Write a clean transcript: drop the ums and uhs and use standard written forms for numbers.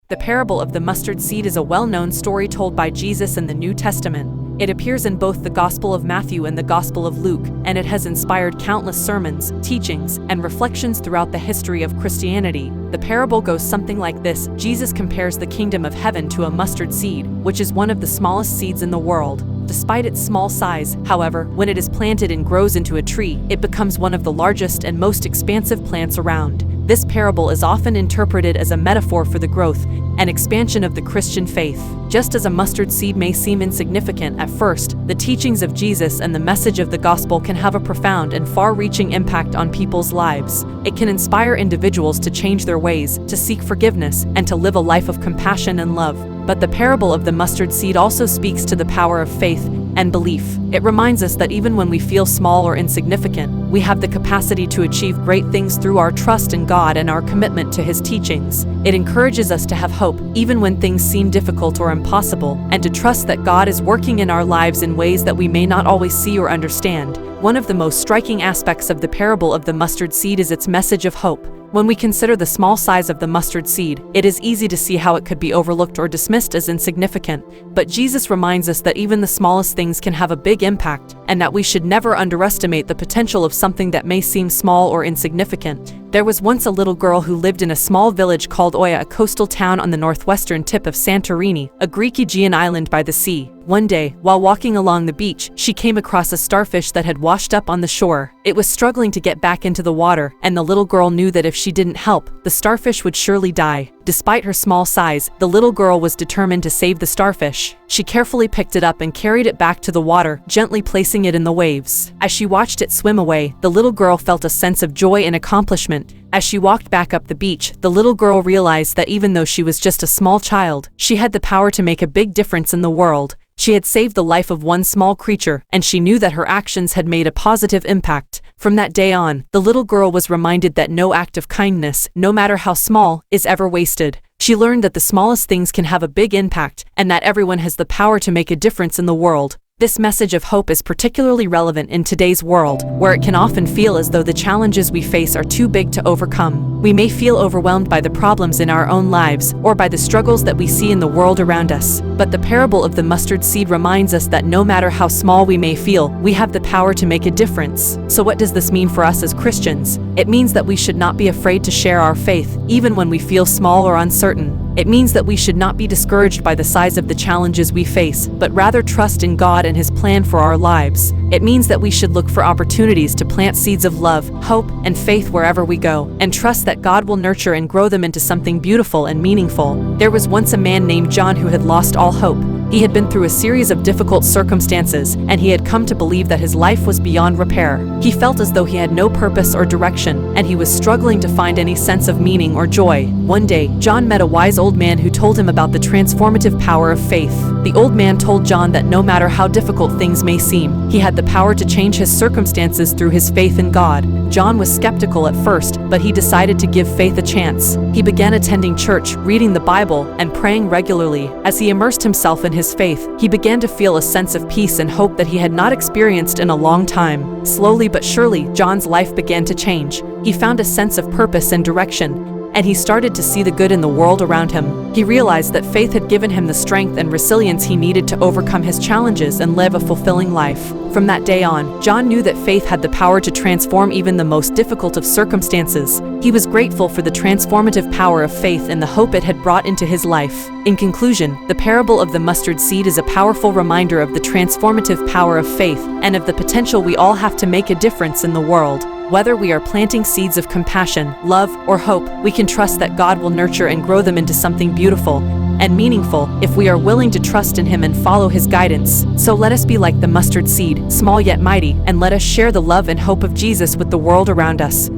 The parable of the mustard seed is a well-known story told by Jesus in the New Testament. It appears in both the Gospel of Matthew and the Gospel of Luke, and it has inspired countless sermons, teachings, and reflections throughout the history of Christianity. The parable goes something like this. Jesus compares the kingdom of heaven to a mustard seed, which is one of the smallest seeds in the world. Despite its small size, however, when it is planted and grows into a tree, it becomes one of the largest and most expansive plants around. This parable is often interpreted as a metaphor for the growth and expansion of the Christian faith. Just as a mustard seed may seem insignificant at first, the teachings of Jesus and the message of the gospel can have a profound and far-reaching impact on people's lives. It can inspire individuals to change their ways, to seek forgiveness, and to live a life of compassion and love. But the parable of the mustard seed also speaks to the power of faith and belief. It reminds us that even when we feel small or insignificant, we have the capacity to achieve great things through our trust in God and our commitment to His teachings. It encourages us to have hope, even when things seem difficult or impossible, and to trust that God is working in our lives in ways that we may not always see or understand. One of the most striking aspects of the parable of the mustard seed is its message of hope. When we consider the small size of the mustard seed, it is easy to see how it could be overlooked or dismissed as insignificant. But Jesus reminds us that even the smallest things can have a big impact, and that we should never underestimate the potential of something that may seem small or insignificant. There was once a little girl who lived in a small village called Oia, a coastal town on the northwestern tip of Santorini, a Greek Aegean island by the sea. One day, while walking along the beach, she came across a starfish that had washed up on the shore. It was struggling to get back into the water, and the little girl knew that if she didn't help, the starfish would surely die. Despite her small size, the little girl was determined to save the starfish. She carefully picked it up and carried it back to the water, gently placing it in the waves. As she watched it swim away, the little girl felt a sense of joy and accomplishment. As she walked back up the beach, the little girl realized that even though she was just a small child, she had the power to make a big difference in the world. She had saved the life of one small creature, and she knew that her actions had made a positive impact. From that day on, the little girl was reminded that no act of kindness, no matter how small, is ever wasted. She learned that the smallest things can have a big impact, and that everyone has the power to make a difference in the world. This message of hope is particularly relevant in today's world, where it can often feel as though the challenges we face are too big to overcome. We may feel overwhelmed by the problems in our own lives, or by the struggles that we see in the world around us. But the parable of the mustard seed reminds us that no matter how small we may feel, we have the power to make a difference. So what does this mean for us as Christians? It means that we should not be afraid to share our faith, even when we feel small or uncertain. It means that we should not be discouraged by the size of the challenges we face, but rather trust in God and His plan for our lives. It means that we should look for opportunities to plant seeds of love, hope, and faith wherever we go, and trust that God will nurture and grow them into something beautiful and meaningful. There was once a man named John who had lost all hope. He had been through a series of difficult circumstances, and he had come to believe that his life was beyond repair. He felt as though he had no purpose or direction, and he was struggling to find any sense of meaning or joy. One day, John met a wise old man who told him about the transformative power of faith. The old man told John that no matter how difficult things may seem, he had the power to change his circumstances through his faith in God. John was skeptical at first, but he decided to give faith a chance. He began attending church, reading the Bible, and praying regularly. As he immersed himself in his faith, he began to feel a sense of peace and hope that he had not experienced in a long time. Slowly but surely, John's life began to change. He found a sense of purpose and direction, and he started to see the good in the world around him. He realized that faith had given him the strength and resilience he needed to overcome his challenges and live a fulfilling life. From that day on, John knew that faith had the power to transform even the most difficult of circumstances. He was grateful for the transformative power of faith and the hope it had brought into his life. In conclusion, the parable of the mustard seed is a powerful reminder of the transformative power of faith and of the potential we all have to make a difference in the world. Whether we are planting seeds of compassion, love, or hope, we can trust that God will nurture and grow them into something beautiful and meaningful if we are willing to trust in Him and follow His guidance. So let us be like the mustard seed, small yet mighty, and let us share the love and hope of Jesus with the world around us.